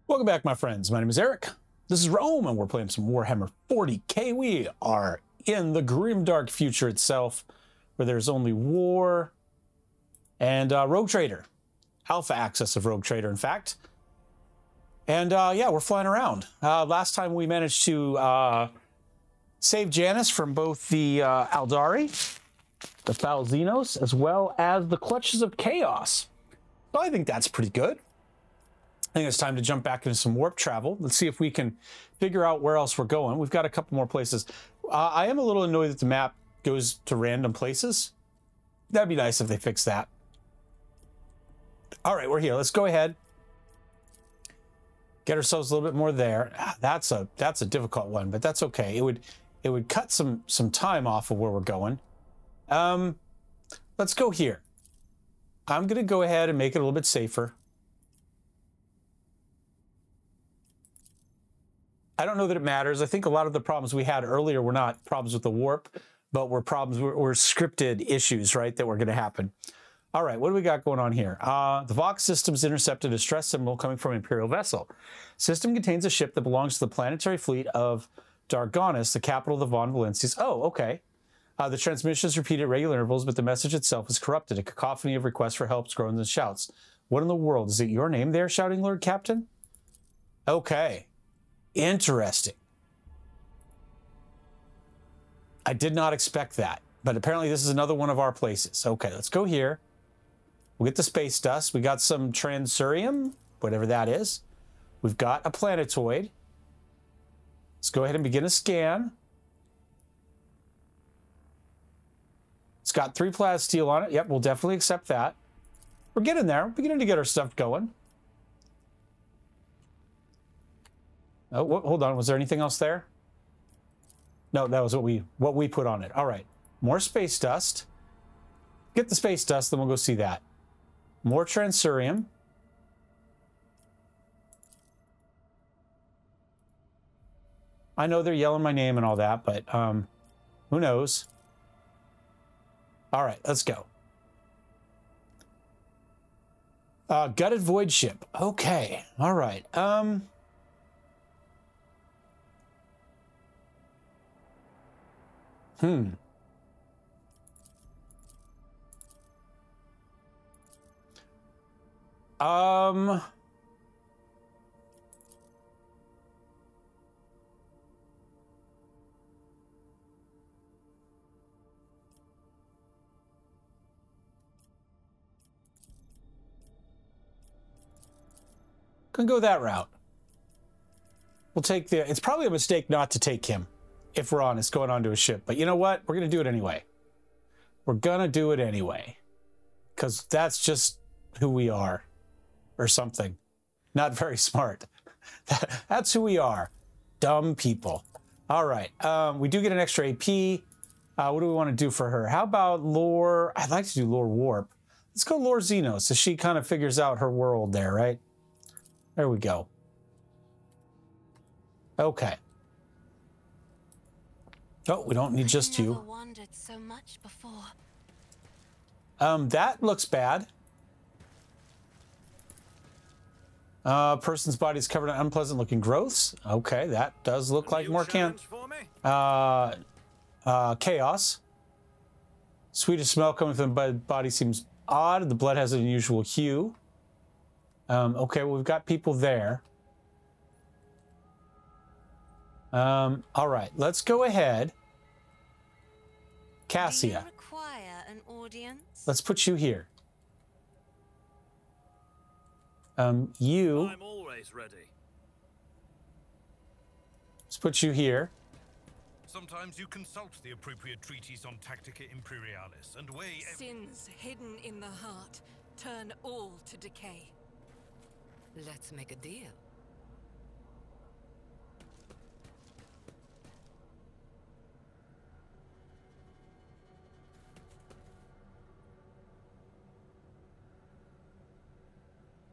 Welcome back, my friends. My name is Eric. This is Rome, and we're playing some Warhammer 40k. We are in the grimdark future itself, where there's only war and Rogue Trader. Alpha access of Rogue Trader, in fact. And yeah, we're flying around. Last time we managed to save Janice from both the Aldari, the Falzinos, as well as the Clutches of Chaos. So I think that's pretty good. I think it's time to jump back into some warp travel. Let's see if we can figure out where else we're going. We've got a couple more places. I am a little annoyed that the map goes to random places. That'd be nice if they fix that. All right, we're here. Let's go ahead. Get ourselves a little bit more there. That's a difficult one, but that's okay. It would cut some time off of where we're going. Let's go here. I'm going to go ahead and make it a little bit safer. I don't know that it matters. I think a lot of the problems we had earlier were not problems with the warp, but were scripted issues, right, that were going to happen. All right, what do we got going on here? The Vox system's intercepted a distress signal coming from an Imperial vessel. System contains a ship that belongs to the planetary fleet of Dargonis, the capital of the Von Valencies. Oh, okay. The transmission is repeated at regular intervals, but the message itself is corrupted. A cacophony of requests for help, groans, and shouts. What in the world? Is it your name there, shouting Lord Captain? Okay. Interesting. I did not expect that, but apparently this is another one of our places. Okay, let's go here. We'll get the space dust. We got some transurium, whatever that is. We've got a planetoid. Let's go ahead and begin a scan. It's got 3 plasteel on it. Yep, we'll definitely accept that. We're getting there. We're beginning to get our stuff going. Oh, hold on. Was there anything else there? No, that was what we put on it. All right. More space dust. Get the space dust, then we'll go see that. More transurium. I know they're yelling my name and all that, but who knows? All right, let's go. Gutted void ship. Okay. All right. Gonna go that route. We'll take the... It's probably a mistake not to take him, if we're honest, going onto a ship. But you know what? We're gonna do it anyway. We're gonna do it anyway. Because that's just who we are. Or something. Not very smart. That's who we are. Dumb people. All right. We do get an extra AP. What do we want to do for her? How about lore? I'd like to do lore warp. Let's go lore Xeno, so she kind of figures out her world there, right? There we go. Okay. Oh, we don't need just you. Wandered so much before. That looks bad. Person's body is covered in unpleasant-looking growths. Okay, that does look like more chaos. Sweetish smell coming from the body seems odd. The blood has an unusual hue. Okay, well, we've got people there. All right, let's go ahead. Cassia. Require an audience? Let's put you here. You. I'm always ready. Let's put you here. Sometimes you consult the appropriate treatise on Tactica Imperialis and weigh... Sins hidden in the heart turn all to decay. Let's make a deal.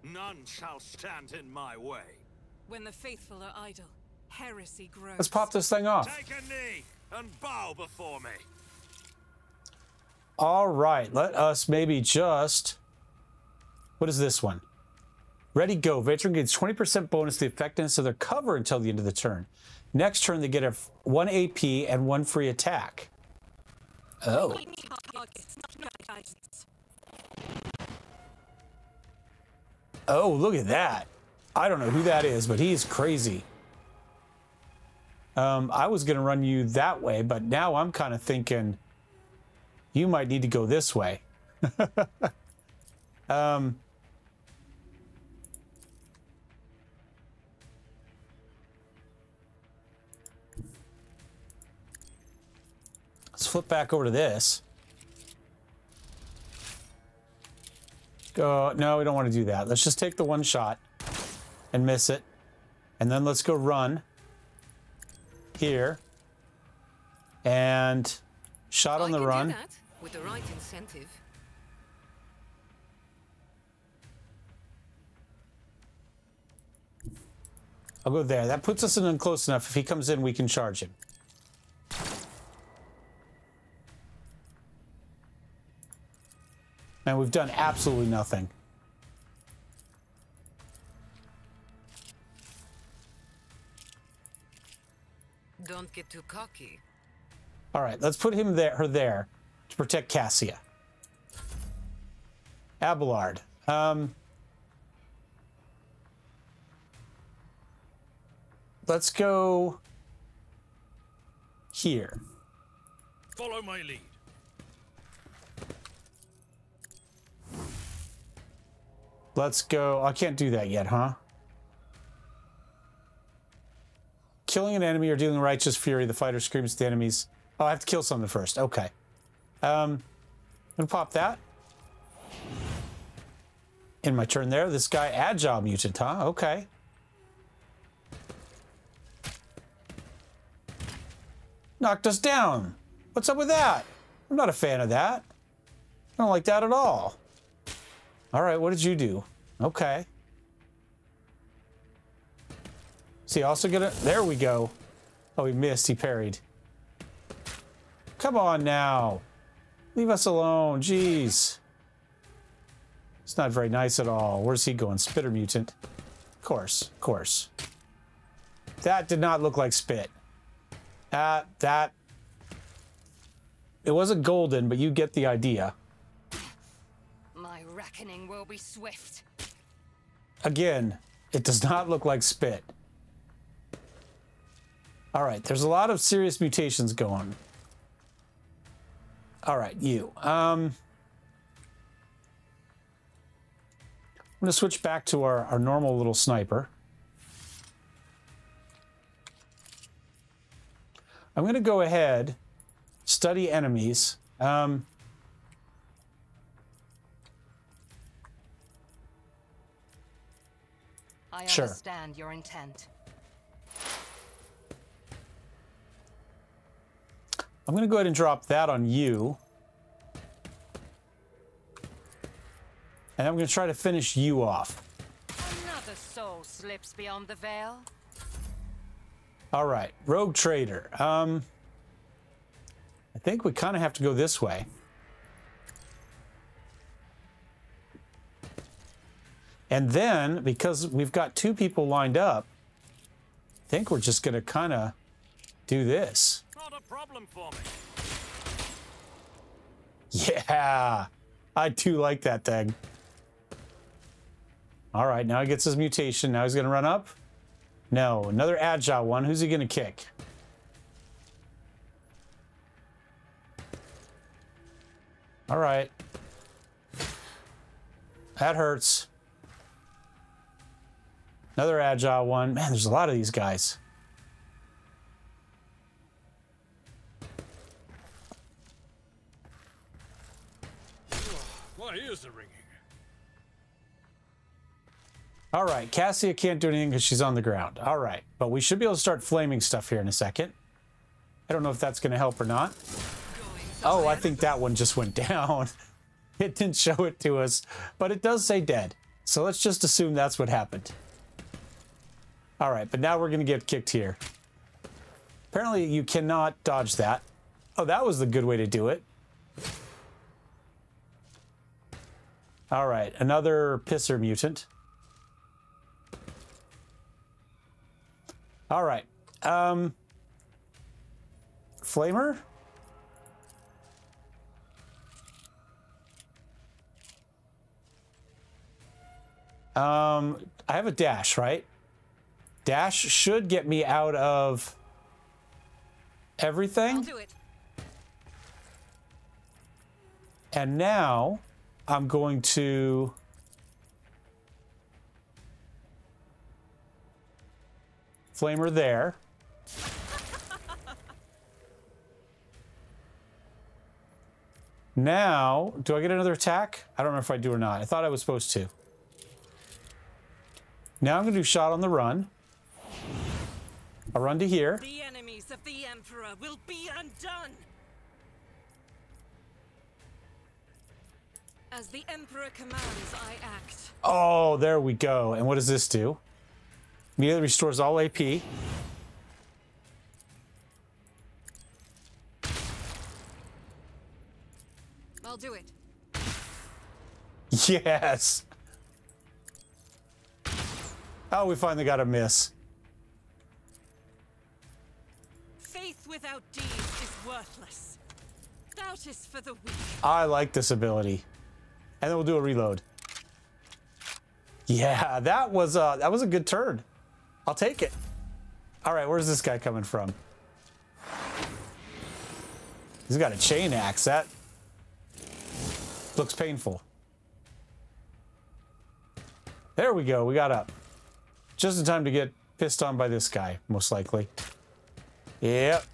None shall stand in my way. When the faithful are idle, heresy grows. Let's pop this thing off. Take a knee and bow before me. All right, let us maybe just... What is this one? Ready, go. Veteran gains 20% bonus to the effectiveness of their cover until the end of the turn. Next turn, they get a 1 AP and 1 free attack. Oh. Oh, look at that. I don't know who that is, but he's crazy. I was going to run you that way, but now I'm kind of thinking you might need to go this way. Let's flip back over to this. Go. No, we don't want to do that. Let's just take the one shot and miss it. And then let's go run here. And shot on the run. Do that with the right incentive. I'll go there. That puts us in close enough. If he comes in, we can charge him. And we've done absolutely nothing. Don't get too cocky. All right, let's put him there, her there, to protect Cassia. Abelard. Let's go here. Follow my lead. Let's go. I can't do that yet, huh? Killing an enemy or dealing righteous fury, the fighter screams at the enemies. Oh, I have to kill something first. Okay. I'm gonna pop that. In my turn there. This guy, agile mutant, huh? Okay. Knocked us down. What's up with that? I'm not a fan of that. I don't like that at all. All right, what did you do? Okay. Is he also gonna... There we go. Oh, he missed. He parried. Come on now. Leave us alone. Jeez. It's not very nice at all. Where's he going? Spitter mutant. Of course. Of course. That did not look like spit. That... It wasn't golden, but you get the idea. My reckoning will be swift. Again, it does not look like spit. All right, there's a lot of serious mutations going. All right, you. I'm going to switch back to our normal little sniper. I'm going to go ahead, study enemies. I understand your intent. I'm going to go ahead and drop that on you. And I'm going to try to finish you off. Another soul slips beyond the veil. All right, Rogue Trader. I think we kind of have to go this way. And then, because we've got two people lined up, I think we're just going to kind of do this. Not a problem for me. Yeah, I do like that thing. All right, now he gets his mutation. Now he's going to run up. No, another agile one. Who's he going to kick? All right. That hurts. Another agile one. Man, there's a lot of these guys. My ears are ringing. All right, Cassia can't do anything because she's on the ground. All right, but we should be able to start flaming stuff here in a second. I don't know if that's going to help or not. Oh, I think that one just went down. It didn't show it to us, but it does say dead. So let's just assume that's what happened. All right, but now we're going to get kicked here. Apparently you cannot dodge that. Oh, that was the good way to do it. All right, another pisser mutant. All right. Flamer? I have a dash, right? Dash should get me out of everything. I'll do it. And now I'm going to Flamer there. Now, do I get another attack? I don't know if I do or not. I thought I was supposed to. Now I'm going to do shot on the run. I'll run to here. The enemies of the Emperor will be undone. As the Emperor commands, I act. Oh, there we go. And what does this do? Immediately restores all AP. I'll do it. Yes. Oh, we finally got a miss. Faith without deeds is worthless. Doubt is for the weak. I like this ability. And then we'll do a reload. Yeah, that was a good turn. I'll take it. All right, where's this guy coming from? He's got a chain axe. That looks painful. There we go. We got up. Just in time to get pissed on by this guy, most likely. Yep.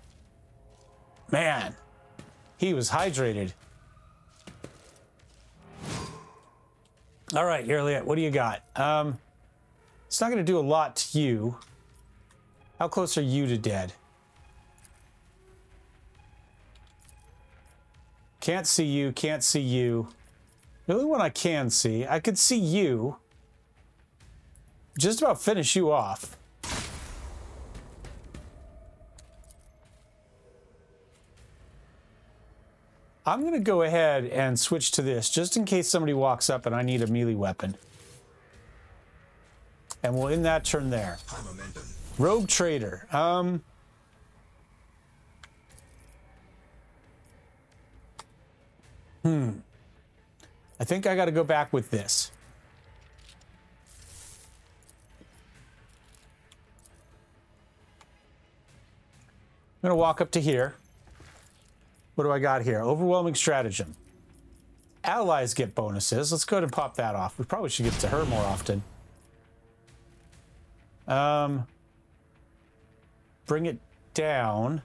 Man, he was hydrated. All right, Elliot, what do you got? It's not going to do a lot to you. How close are you to dead? Can't see you, can't see you. The only one I can see, I could see you. Just about finish you off. I'm going to go ahead and switch to this, just in case somebody walks up and I need a melee weapon. And we'll end that turn there. Rogue Trader. I think I got to go back with this. I'm going to walk up to here. What do I got here? Overwhelming Stratagem. Allies get bonuses. Let's go ahead and pop that off. We probably should get to her more often. Bring it down.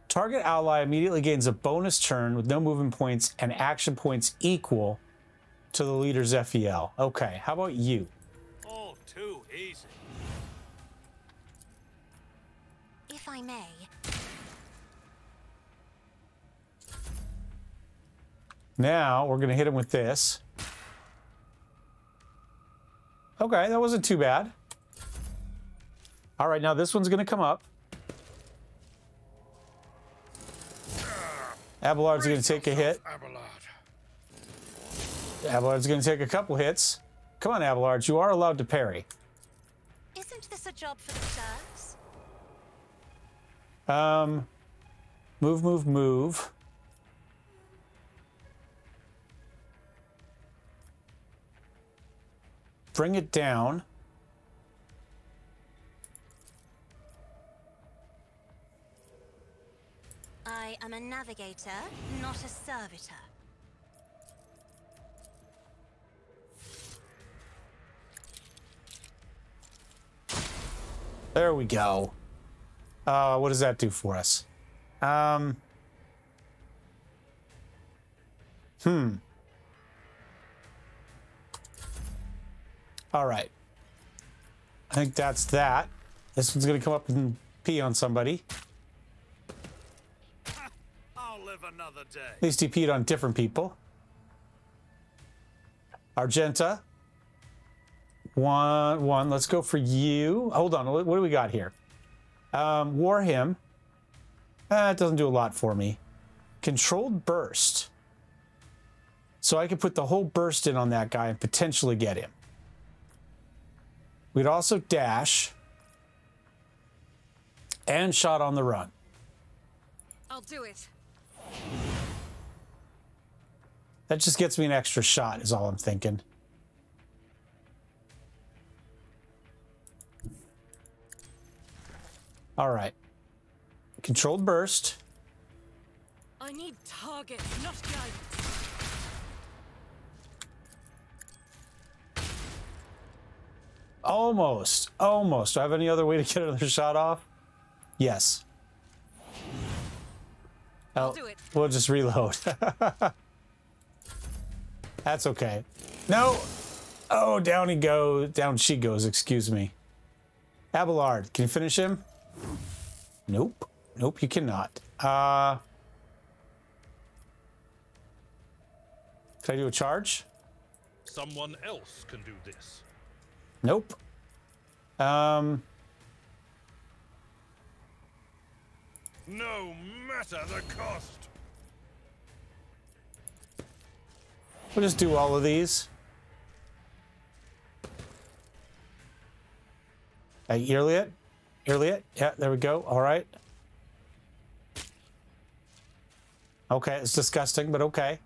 Target ally immediately gains a bonus turn with no movement points and action points equal to the leader's FEL. Okay, how about you? Oh, too easy. If I may. Now, we're going to hit him with this. Okay, that wasn't too bad. All right, now this one's going to come up. Abelard's going to take a hit. Abelard's going to take a couple hits. Come on, Abelard, you are allowed to parry. Isn't this a job for the serfs? Move, move, move. Bring it down. I am a navigator, not a servitor. There we go. What does that do for us? All right. I think that's that. This one's going to come up and pee on somebody. I'll live another day. At least he peed on different people. Argenta. One. Let's go for you. Hold on. What do we got here? War him. It doesn't do a lot for me. Controlled burst. So I could put the whole burst in on that guy and potentially get him. We'd also dash. And shot on the run. I'll do it. That just gets me an extra shot, is all I'm thinking. All right. Controlled burst. I need targets, not guidance. Almost. Almost. Do I have any other way to get another shot off? Yes. I'll do it. We'll just reload. That's okay. No. Oh, down he goes. Down she goes, excuse me. Abelard, can you finish him? Nope. Nope, you cannot. Can I do a charge? Someone else can do this. Nope. No matter the cost. We'll just do all of these. Hey, Earliet? Earliet? Yeah, there we go. All right. Okay, it's disgusting, but okay.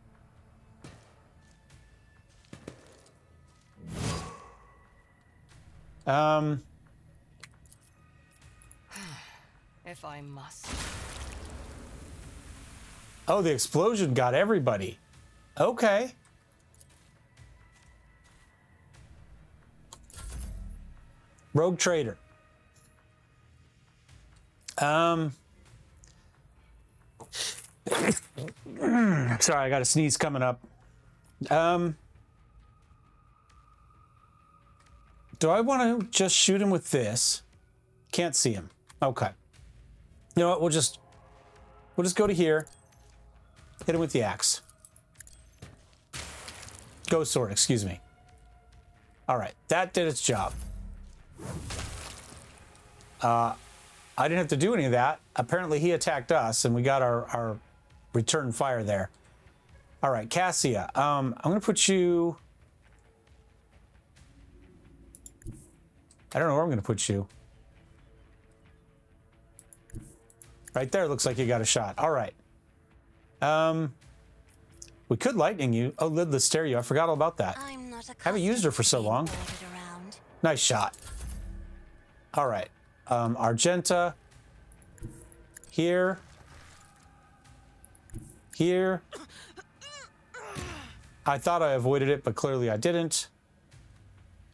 If I must. Oh, the explosion got everybody. Okay. Rogue Trader. Sorry, I got a sneeze coming up. Do I want to just shoot him with this? Can't see him. Okay. You know what? We'll just go to here. Hit him with the axe. Ghost sword, excuse me. All right, that did its job. I didn't have to do any of that. Apparently he attacked us and we got our return fire there. All right, Cassia, I'm gonna put you... I don't know where I'm gonna put you. Right there, looks like you got a shot. All right. We could lightning you. Oh, lidless stereo. I forgot all about that. I haven't used her for so long. Nice shot. All right. Argenta. Here. Here. I thought I avoided it, but clearly I didn't.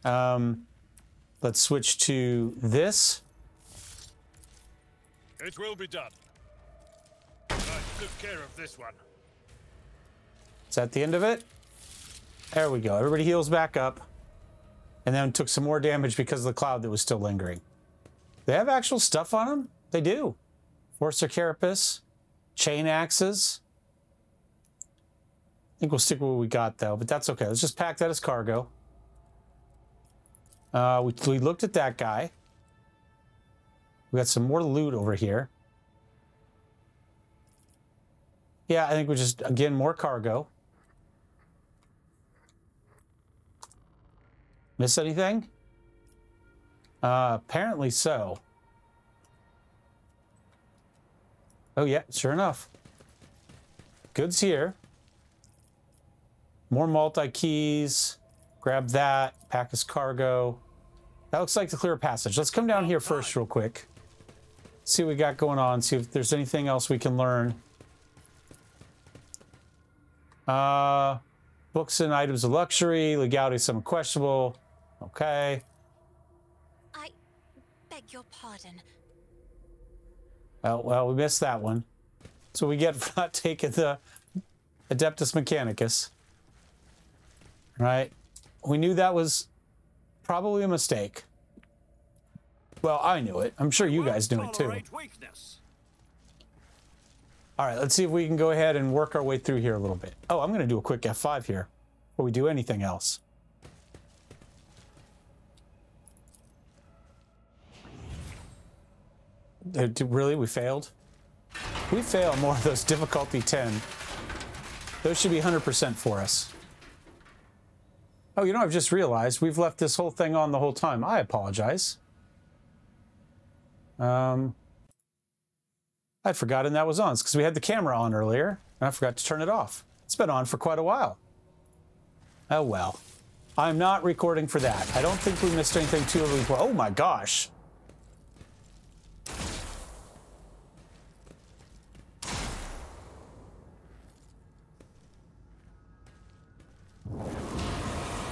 Let's switch to this. It will be done. I took care of this one. Is that the end of it? There we go. Everybody heals back up. And then took some more damage because of the cloud that was still lingering. They have actual stuff on them? They do. Forcer Carapace. Chain axes. I think we'll stick with what we got, though. But that's okay. Let's just pack that as cargo. We looked at that guy. We got some more loot over here. Yeah, I think we just, again, more cargo. Miss anything? Apparently so. Oh, yeah, sure enough. Goods here. More multi-keys. Grab that. Pack as cargo. That looks like the clear passage. Let's come down here first real quick. See what we got going on. See if there's anything else we can learn. Books and items of luxury. Legality somewhat questionable. Okay. I beg your pardon. Well, we missed that one. So we get for not taking the Adeptus Mechanicus. Right? We knew that was probably a mistake. Well, I knew it. I'm sure you guys knew it too. All right, let's see if we can go ahead and work our way through here a little bit. Oh, I'm going to do a quick F5 here before we do anything else. Really? We failed? We fail more of those difficulty 10. Those should be 100% for us. Oh, you know, I've just realized we've left this whole thing on the whole time. I apologize. I'd forgotten that was on. It's because we had the camera on earlier, and I forgot to turn it off. It's been on for quite a while. Oh well. I'm not recording for that. I don't think we missed anything too important. Oh my gosh.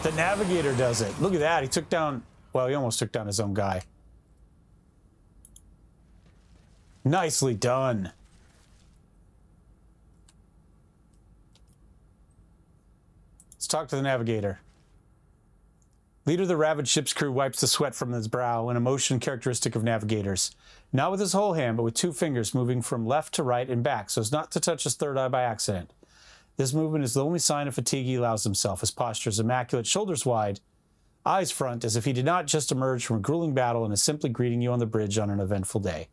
The navigator does it. Look at that. He took down, well, he almost took down his own guy. Nicely done. Let's talk to the navigator. Leader of the ravaged ship's crew wipes the sweat from his brow, an emotion characteristic of navigators. Not with his whole hand, but with 2 fingers moving from left to right and back, so as not to touch his third eye by accident. This movement is the only sign of fatigue he allows himself. His posture is immaculate, shoulders wide, eyes front, as if he did not just emerge from a grueling battle and is simply greeting you on the bridge on an eventful day.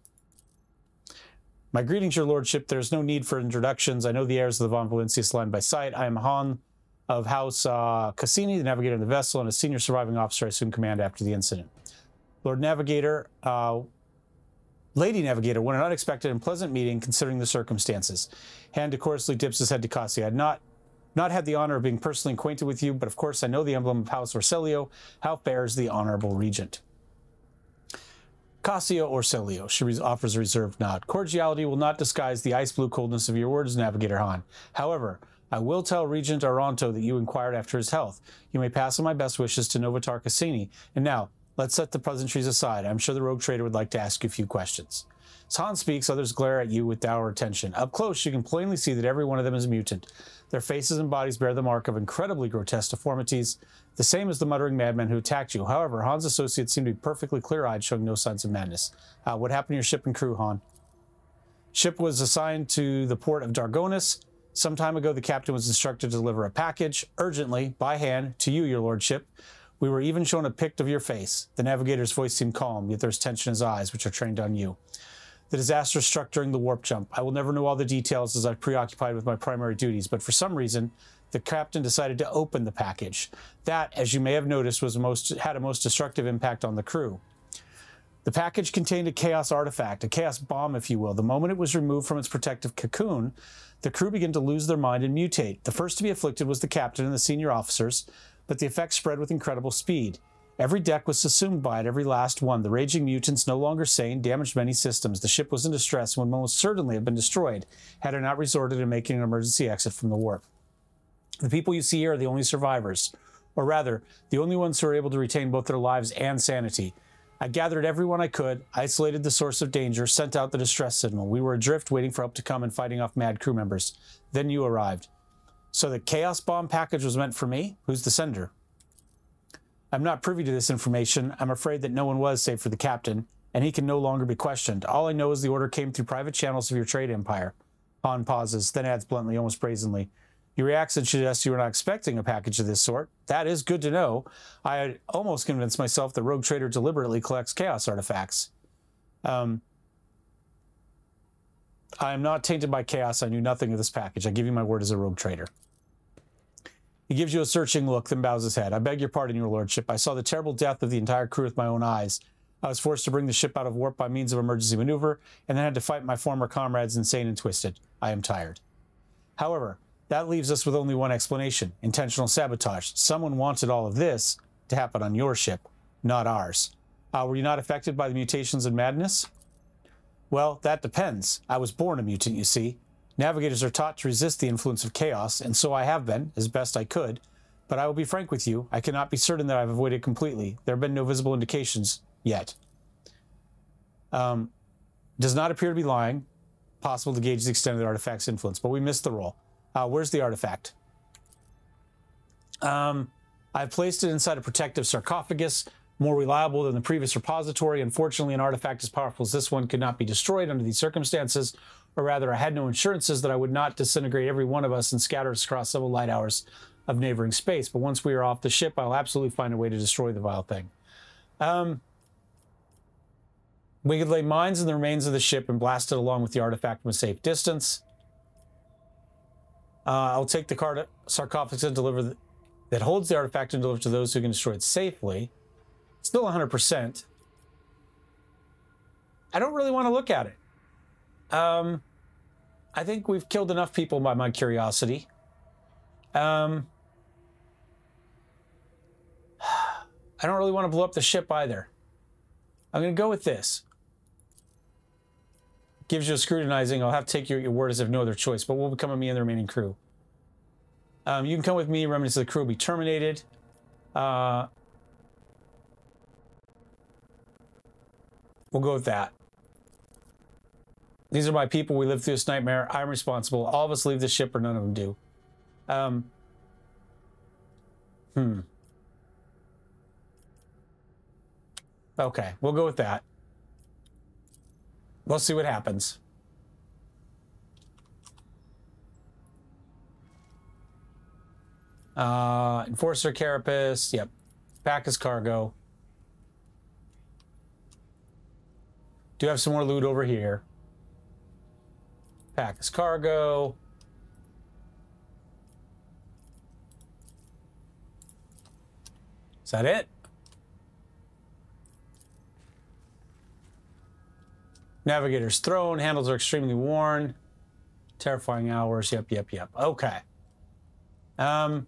My greetings, your lordship. There is no need for introductions. I know the heirs of the Von Valencius line by sight. I am Han of House Cassini, the navigator of the vessel, and a senior surviving officer I assume command after the incident. Lord Navigator, Lady Navigator, what an unexpected and pleasant meeting considering the circumstances. Han decorously dips his head to Cassia. I had not had the honor of being personally acquainted with you, but of course I know the emblem of House Orselio. How fares the honorable regent? Cassia Orselio, she offers a reserved nod. Cordiality will not disguise the ice-blue coldness of your words, Navigator Han. However, I will tell Regent Aranto that you inquired after his health. You may pass on my best wishes to Novatar Cassini. And now, let's set the pleasantries aside. I'm sure the rogue trader would like to ask you a few questions. As Han speaks, others glare at you with dour attention. Up close, you can plainly see that every one of them is mutant. Their faces and bodies bear the mark of incredibly grotesque deformities, the same as the muttering madman who attacked you. However, Han's associates seem to be perfectly clear-eyed, showing no signs of madness. What happened to your ship and crew, Han? Ship was assigned to the port of Dargonis. Some time ago, the captain was instructed to deliver a package, urgently, by hand, to you, your lordship. We were even shown a pic of your face. The navigator's voice seemed calm, yet there's tension in his eyes, which are trained on you. The disaster struck during the warp jump. I will never know all the details as I'm preoccupied with my primary duties, but for some reason, the captain decided to open the package. That, as you may have noticed, had a most destructive impact on the crew. The package contained a chaos artifact, a chaos bomb, if you will. The moment it was removed from its protective cocoon, the crew began to lose their mind and mutate. The first to be afflicted was the captain and the senior officers, but the effects spread with incredible speed. Every deck was subsumed by it, every last one. The raging mutants, no longer sane, damaged many systems. The ship was in distress and would most certainly have been destroyed had it not resorted to making an emergency exit from the warp. The people you see here are the only survivors, or rather, the only ones who are able to retain both their lives and sanity. I gathered everyone I could, isolated the source of danger, sent out the distress signal. We were adrift, waiting for help to come and fighting off mad crew members. Then you arrived. So the Chaos Bomb package was meant for me? Who's the sender? I'm not privy to this information. I'm afraid that no one was, save for the captain, and he can no longer be questioned. All I know is the order came through private channels of your trade empire. Han pauses, then adds bluntly, almost brazenly. Your reaction suggests you were not expecting a package of this sort. That is good to know. I had almost convinced myself the rogue trader deliberately collects chaos artifacts. I am not tainted by chaos. I knew nothing of this package. I give you my word as a rogue trader. He gives you a searching look, then bows his head. I beg your pardon, your lordship. I saw the terrible death of the entire crew with my own eyes. I was forced to bring the ship out of warp by means of emergency maneuver, and then had to fight my former comrades, insane and twisted. I am tired. However, that leaves us with only one explanation: intentional sabotage. Someone wanted all of this to happen on your ship, not ours. Were you not affected by the mutations and madness? Well, that depends. I was born a mutant, you see. Navigators are taught to resist the influence of chaos, and so I have been, as best I could. But I will be frank with you, I cannot be certain that I've avoided it completely. There have been no visible indications yet. Does not appear to be lying. Possible to gauge the extent of the artifact's influence, but we missed the roll. Where's the artifact? I've placed it inside a protective sarcophagus, more reliable than the previous repository. Unfortunately, an artifact as powerful as this one could not be destroyed under these circumstances, or rather, I had no assurances that I would not disintegrate every one of us and scatter us across several light hours of neighboring space. But once we are off the ship, I'll absolutely find a way to destroy the vile thing. We could lay mines in the remains of the ship and blast it along with the artifact from a safe distance. I'll take the sarcophagus and that holds the artifact and deliver to those who can destroy it safely. Still 100%. I don't really want to look at it. I think we've killed enough people by my curiosity. I don't really want to blow up the ship either. I'm going to go with this. Gives you a scrutinizing. I'll have to take your word as if no other choice, but will become of me and the remaining crew. You can come with me. Remnants of the crew will be terminated. We'll go with that. These are my people. We lived through this nightmare. I'm responsible. All of us leave the ship or none of them do. Okay, we'll go with that. We'll see what happens. Enforcer Carapace. Yep. Pack as cargo. Do have some more loot over here. Pack as cargo. Is that it? Navigator's throne. Handles are extremely worn. Terrifying hours. Yep. Okay. I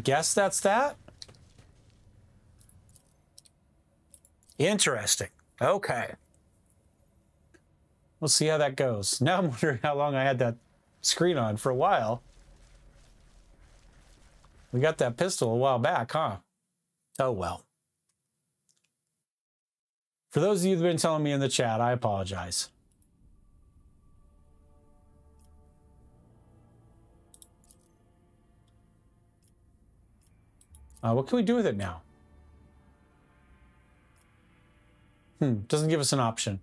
guess that's that. Interesting. Okay. We'll see how that goes. Now I'm wondering how long I had that screen on. For a while. We got that pistol a while back, huh? Oh, well. For those of you that have been telling me in the chat, I apologize. What can we do with it now? Doesn't give us an option.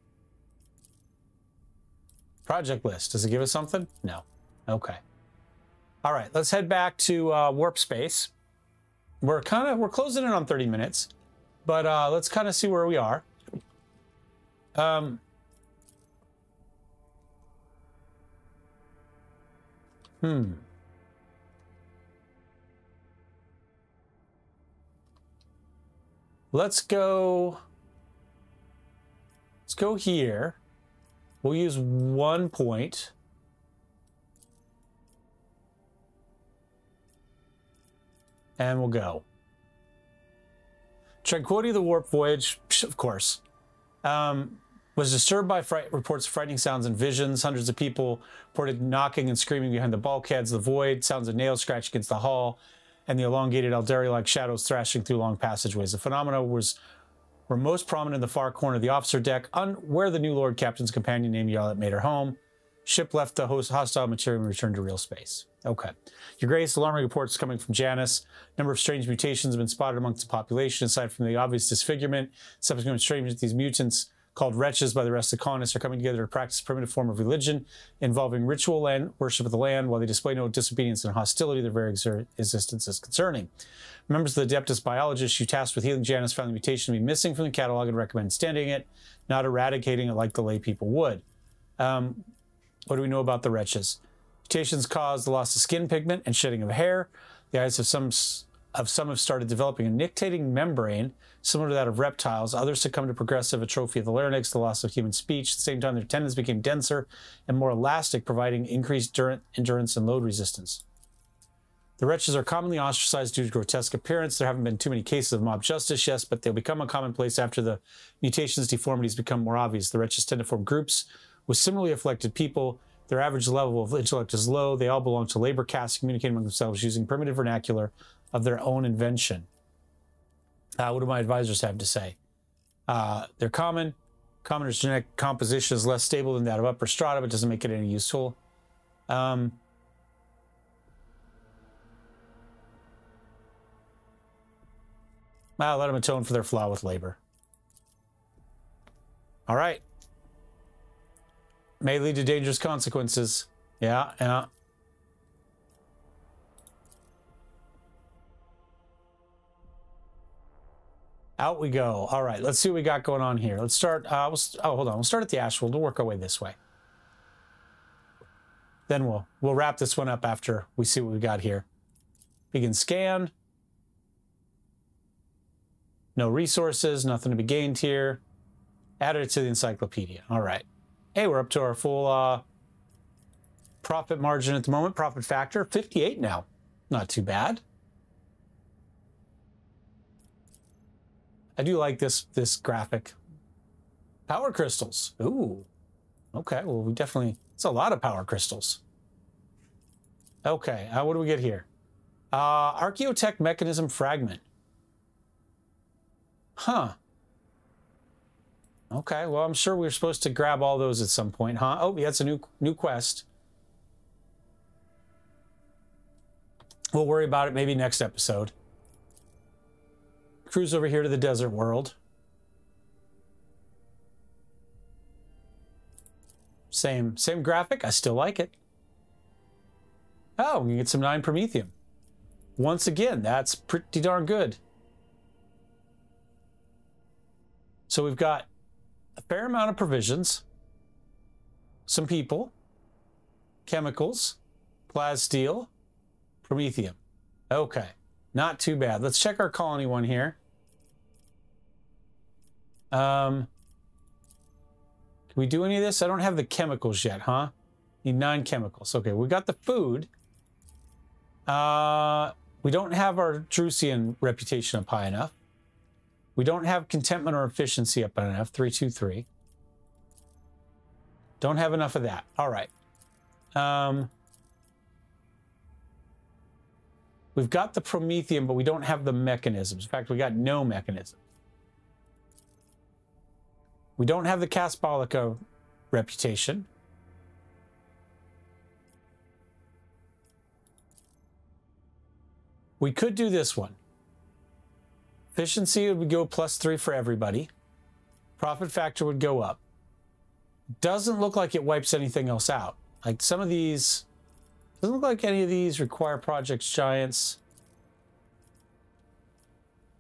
Project list. Does it give us something? No. Okay. All right, let's head back to warp space. We're closing in on 30 minutes, but let's kind of see where we are. Let's go here. We'll use 1 point. And we'll go. Tranquility of the warp voyage, of course, was disturbed by reports of frightening sounds and visions. Hundreds of people reported knocking and screaming behind the bulkheads, the void, sounds of nails scratched against the hull, and the elongated Eldari-like shadows thrashing through long passageways. The phenomena were most prominent in the far corner of the officer deck, where the new Lord Captain's companion named Yarlet made her home. Ship left the hostile material and returned to real space. Okay. Your Grace, alarming reports coming from Janus. Number of strange mutations have been spotted amongst the population. Aside from the obvious disfigurement, subsequent strangeness, these mutants, called wretches by the rest of the colonists, are coming together to practice a primitive form of religion involving ritual and worship of the land. While they display no disobedience and hostility, their very existence is concerning. Members of the Adeptus Biologists you tasked with healing Janus found the mutation to be missing from the catalog and recommend standing it, not eradicating it like the lay people would. What do we know about the wretches? Mutations cause the loss of skin pigment and shedding of hair. The eyes of some have started developing a nictating membrane similar to that of reptiles. Others succumb to progressive atrophy of the larynx, the loss of human speech. At the same time, their tendons became denser and more elastic, providing increased endurance and load resistance. The wretches are commonly ostracized due to grotesque appearance. There haven't been too many cases of mob justice, yes, but they'll become a commonplace after the mutations' deformities become more obvious. The wretches tend to form groups with similarly afflicted people. Their average level of intellect is low. They all belong to labor castes, communicating among themselves using primitive vernacular of their own invention. What do my advisors have to say? They're common. Commoner's genetic composition is less stable than that of upper strata, but doesn't make it any useful. Let them atone for their flaw with labor. All right. May lead to dangerous consequences. Yeah. Out we go. All right, let's see what we got going on here. Let's start. Hold on. We'll start at the Ashwold. We'll work our way this way. Then we'll wrap this one up after we see what we got here. Begin scan. No resources. Nothing to be gained here. Added it to the encyclopedia. All right. Hey, we're up to our full profit margin at the moment. Profit factor, 58 now. Not too bad. I do like this graphic. Power crystals. Ooh. Okay, well, we definitely... It's a lot of power crystals. Okay, what do we get here? Archaeotech mechanism fragment. Huh. Okay, well, I'm sure we're supposed to grab all those at some point, huh? Oh, yeah, it's a new quest. We'll worry about it maybe next episode. Cruise over here to the desert world. Same graphic. I still like it. Oh, we can get some 9 Promethium. Once again, that's pretty darn good. So we've got a fair amount of provisions, some people, chemicals, plasteel, Promethium. Okay, not too bad. Let's check our colony one here. Can we do any of this? I don't have the chemicals yet, huh? Need 9 chemicals. Okay, we got the food. We don't have our Drusian reputation up high enough. We don't have contentment or efficiency up enough. 323. Don't have enough of that. All right. We've got the Promethium, but we don't have the mechanisms. In fact, we got no mechanism. We don't have the Caspolica reputation. We could do this one. Efficiency would go +3 for everybody. Profit factor would go up. Doesn't look like it wipes anything else out. Like some of these, doesn't look like any of these require projects giants.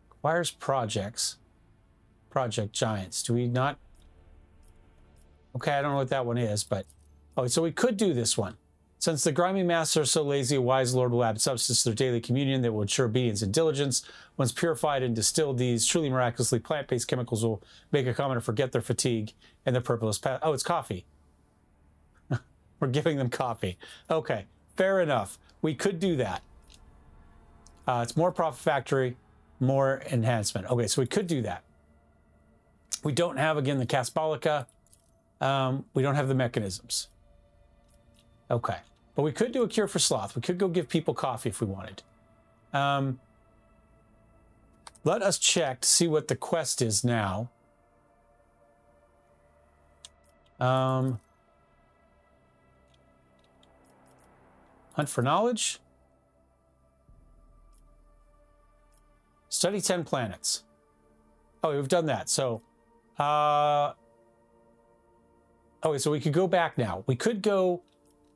Requires project giants. Do we not? Okay, I don't know what that one is, but oh, so we could do this one. Since the grimy masses are so lazy, a wise lord will add substance to their daily communion that will ensure obedience and diligence. Once purified and distilled, these truly miraculously plant-based chemicals will make a commoner forget their fatigue and their purposeless path. Oh, it's coffee. We're giving them coffee. Okay, fair enough. We could do that. It's more profit factory, more enhancement. Okay, so we could do that. We don't have, again, the Caspolica. We don't have the mechanisms. Okay, but we could do a cure for sloth. We could go give people coffee if we wanted. Let us check to see what the quest is now. Hunt for knowledge. Study 10 planets. Oh, we've done that. So, okay, so we could go back now. We could go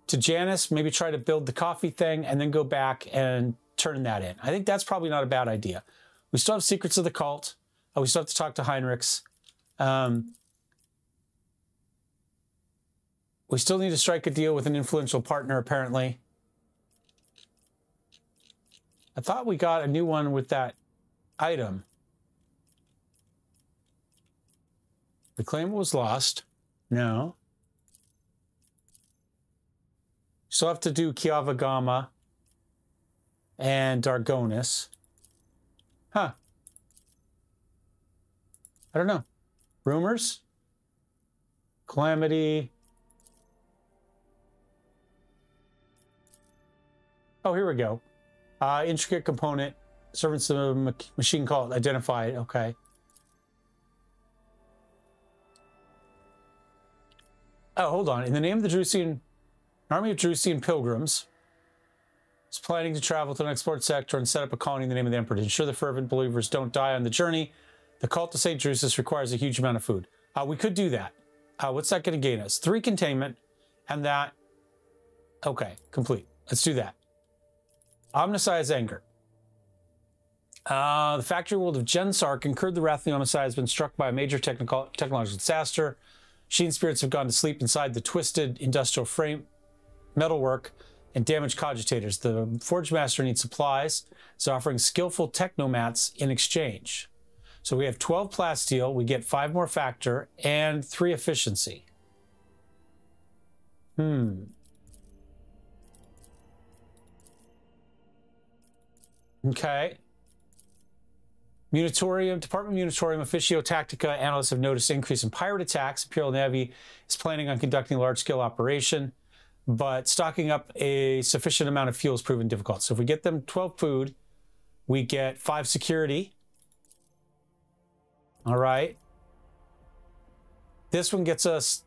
to Janus, maybe try to build the coffee thing, and then go back and turn that in. I think that's probably not a bad idea. We still have Secrets of the Cult. We still have to talk to Heinrichs. We still need to strike a deal with an influential partner, apparently. I thought we got a new one with that item. The claim was lost. No. Still have to do Kiavagama and Dargonis. Huh. I don't know. Rumors? Calamity. Oh, here we go. Intricate component. Servants of the machine called identified. Okay. Oh, hold on. In the name of the Drusian... Army of Drusian pilgrims is planning to travel to an export sector and set up a colony in the name of the Emperor. To ensure the fervent believers don't die on the journey, the cult to St. Drusus requires a huge amount of food. We could do that. What's that going to gain us? 3 containment, and that... Okay, complete. Let's do that. Omnissiah's anger. The factory world of Gensark incurred the wrath of the Omnissiah has been struck by a major technological disaster. Sheen spirits have gone to sleep inside the twisted industrial frame metalwork and damaged cogitators. The Forge Master needs supplies. It's offering skillful technomats in exchange. So we have 12 plasteel, we get 5 more factor, and 3 efficiency. Okay. Munitorium, Department of Munitorium Officio Tactica analysts have noticed an increase in pirate attacks. Imperial Navy is planning on conducting a large-scale operation, but stocking up a sufficient amount of fuel has proven difficult. So if we get them 12 food, we get 5 security. All right. This one gets us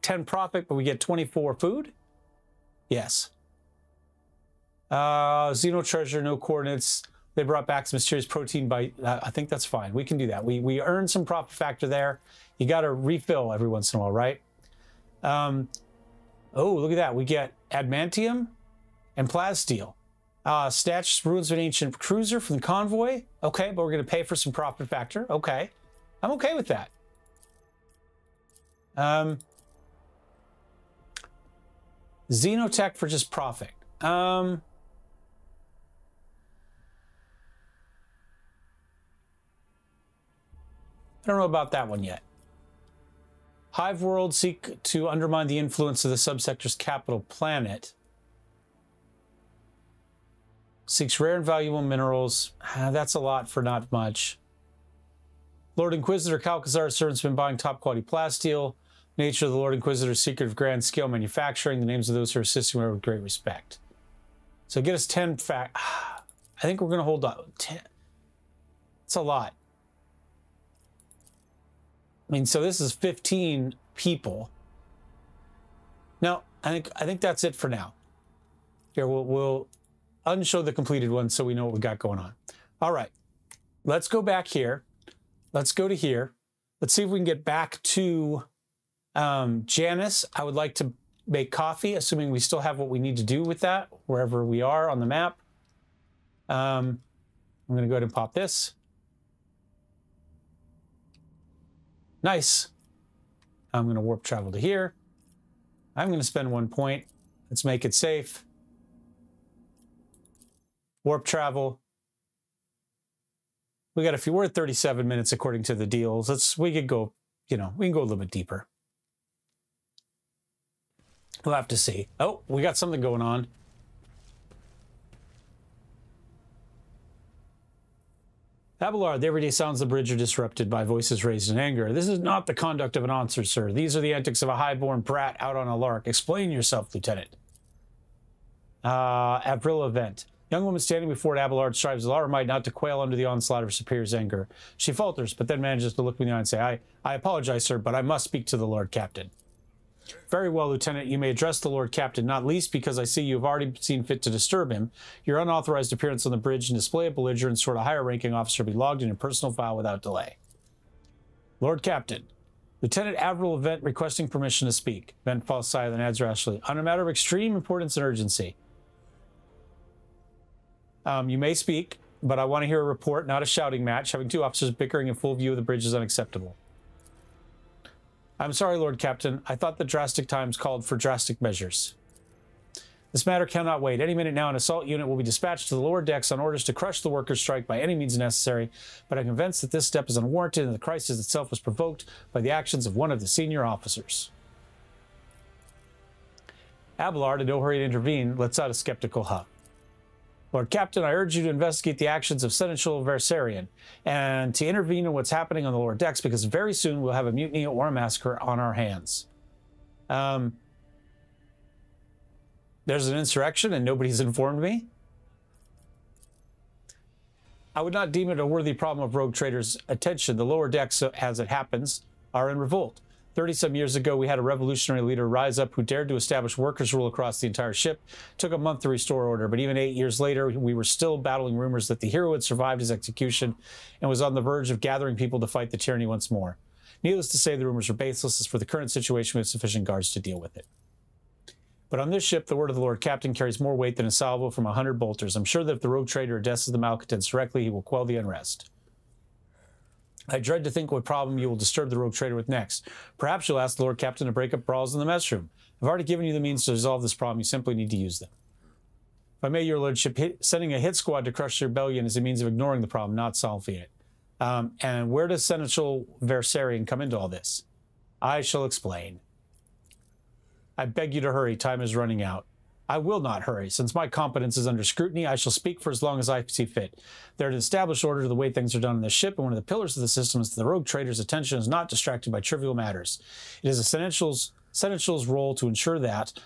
10 profit, but we get 24 food. Yes. Xeno treasure, no coordinates. They brought back some mysterious protein bite. I think that's fine. We can do that. We earned some profit factor there. You got to refill every once in a while, right? Oh, look at that. We get adamantium and plasteel. Snatched ruins of an ancient cruiser from the convoy. Okay, but we're going to pay for some profit factor. Okay. I'm okay with that. Xenotech for just profit. I don't know about that one yet. Hive World seek to undermine the influence of the subsector's capital planet. Seeks rare and valuable minerals. That's a lot for not much. Lord Inquisitor Calcazar's servants have been buying top quality plasteel. Nature of the Lord Inquisitor's secret of grand scale manufacturing. The names of those who are assisting her with great respect. So get us 10 I think we're going to hold on. 10. It's a lot. I mean, so this is 15 people. No, I think that's it for now. Here, we'll unshow the completed one so we know what we got going on. All right, let's go back here. Let's go to here. Let's see if we can get back to Janice. I would like to make coffee, assuming we still have what we need to do with that, wherever we are on the map. I'm going to go ahead and pop this. Nice. I'm going to warp travel to here. I'm going to spend 1 point. Let's make it safe. Warp travel. We got a few. We're at 37 minutes according to the deals. We could go, we can go a little bit deeper. We'll have to see. Oh, we got something going on. Abelard, the everyday sounds of the bridge are disrupted by voices raised in anger. This is not the conduct of an officer, sir. These are the antics of a high-born brat out on a lark. Explain yourself, Lieutenant. Avril event. Young woman standing before Abelard strives with all her might not to quail under the onslaught of her superior's anger. She falters, but then manages to look me in the eye and say, I apologize, sir, but I must speak to the Lord Captain. Very well, Lieutenant. You may address the Lord Captain, not least because I see you have already seen fit to disturb him. Your unauthorized appearance on the bridge and display of belligerence toward a higher-ranking officer be logged in your personal file without delay. Lord Captain. Lieutenant Avril Event requesting permission to speak. Event falls silent and adds rashly. On a matter of extreme importance and urgency. You may speak, but I want to hear a report, not a shouting match. Having two officers bickering in full view of the bridge is unacceptable. I'm sorry, Lord Captain. I thought the drastic times called for drastic measures. This matter cannot wait. Any minute now, an assault unit will be dispatched to the lower decks on orders to crush the workers' strike by any means necessary, but I'm convinced that this step is unwarranted and the crisis itself was provoked by the actions of one of the senior officers. Abelard, in no hurry to intervene, lets out a skeptical huff. Lord Captain, I urge you to investigate the actions of Seneschal Versarian and to intervene in what's happening on the lower decks, because very soon we'll have a mutiny or a massacre on our hands. There's an insurrection and nobody's informed me. I would not deem it a worthy problem of rogue traders' attention. The lower decks, as it happens, are in revolt. 30-some years ago, we had a revolutionary leader rise up who dared to establish workers' rule across the entire ship. It took a month to restore order, but even 8 years later, we were still battling rumors that the hero had survived his execution and was on the verge of gathering people to fight the tyranny once more. Needless to say, the rumors are baseless, as for the current situation, we have sufficient guards to deal with it. But on this ship, the word of the Lord Captain carries more weight than a salvo from 100 bolters. I'm sure that if the rogue trader addresses the malcontents directly, he will quell the unrest. I dread to think what problem you will disturb the rogue trader with next. Perhaps you'll ask the Lord Captain to break up brawls in the mess room. I've already given you the means to resolve this problem. You simply need to use them. If I may, your lordship, sending a hit squad to crush the rebellion is a means of ignoring the problem, not solving it. And where does Seneschal Versarian come into all this? I shall explain. I beg you to hurry. Time is running out. I will not hurry. Since my competence is under scrutiny, I shall speak for as long as I see fit. There are an established order to the way things are done on this ship, and one of the pillars of the system is that the rogue trader's attention is not distracted by trivial matters. It is a Seneschal's role to ensure that.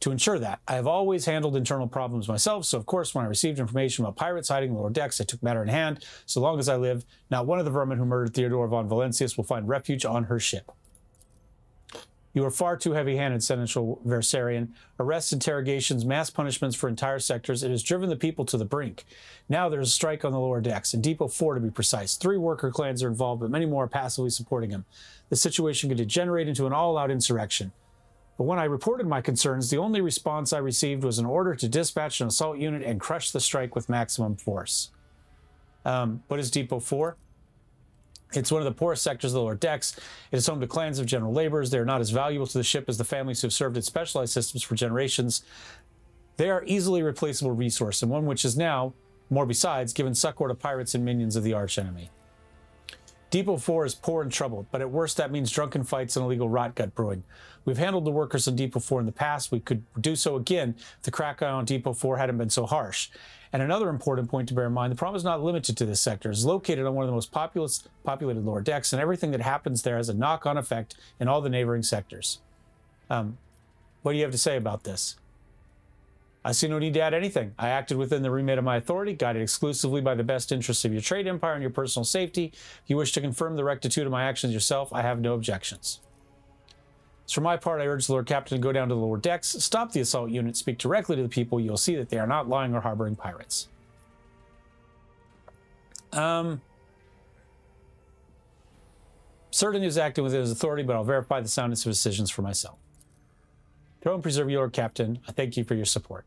I have always handled internal problems myself, so of course when I received information about pirates hiding in the lower decks, I took matter in hand. So long as I live, not one of the vermin who murdered Theodore von Valentius will find refuge on her ship. You are far too heavy-handed, Seneschal Versarian. Arrests, interrogations, mass punishments for entire sectors. It has driven the people to the brink. Now there is a strike on the lower decks, in Depot 4 to be precise. 3 worker clans are involved, but many more are passively supporting him. The situation could degenerate into an all-out insurrection. But when I reported my concerns, the only response I received was an order to dispatch an assault unit and crush the strike with maximum force. What is Depot 4? It's one of the poorest sectors of the lower decks. It is home to clans of general laborers. They are not as valuable to the ship as the families who have served its specialized systems for generations. They are easily replaceable resource, and one which is now, more besides, given succor to pirates and minions of the archenemy. Depot 4 is poor and troubled, but at worst that means drunken fights and illegal rotgut brewing. We've handled the workers on Depot 4 in the past. We could do so again if the crackdown on Depot 4 hadn't been so harsh. And another important point to bear in mind, the problem is not limited to this sector. It's located on one of the most populated lower decks, and everything that happens there has a knock-on effect in all the neighboring sectors. What do you have to say about this? I see no need to add anything. I acted within the remit of my authority, guided exclusively by the best interests of your trade empire and your personal safety. If you wish to confirm the rectitude of my actions yourself, I have no objections. So for my part, I urge the Lord Captain to go down to the lower decks, stop the assault unit, speak directly to the people. You'll see that they are not lying or harboring pirates. Certain is acting within his authority, but I'll verify the soundness of his decisions for myself. Throne preserve you, Lord Captain. I thank you for your support.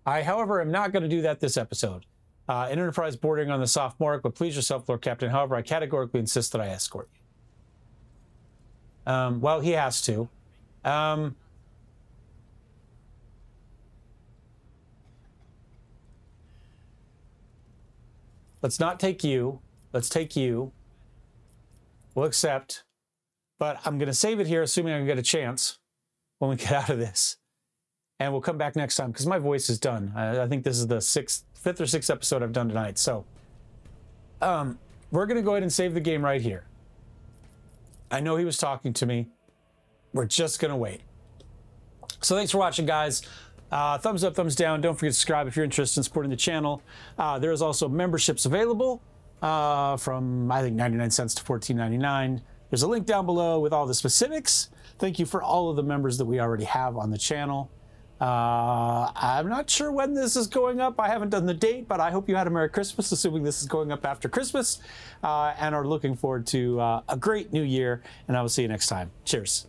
I, however, am not going to do that this episode. An enterprise bordering on the sophomoric, but please yourself, Lord Captain. However, I categorically insist that I escort you. Well, he has to. Let's not take you. Let's take you. We'll accept. But I'm going to save it here, assuming I can get a chance when we get out of this. And we'll come back next time, because my voice is done. I think this is the 5th or 6th episode I've done tonight. So, we're going to go ahead and save the game right here. I know he was talking to me. We're just going to wait. So thanks for watching, guys. Thumbs up, thumbs down. Don't forget to subscribe if you're interested in supporting the channel. There is also memberships available from, I think, 99 cents to $14.99. There's a link down below with all the specifics. Thank you for all of the members that we already have on the channel. I'm not sure when this is going up. I haven't done the date, but I hope you had a Merry Christmas, assuming this is going up after Christmas, and are looking forward to a great new year, and I will see you next time. Cheers.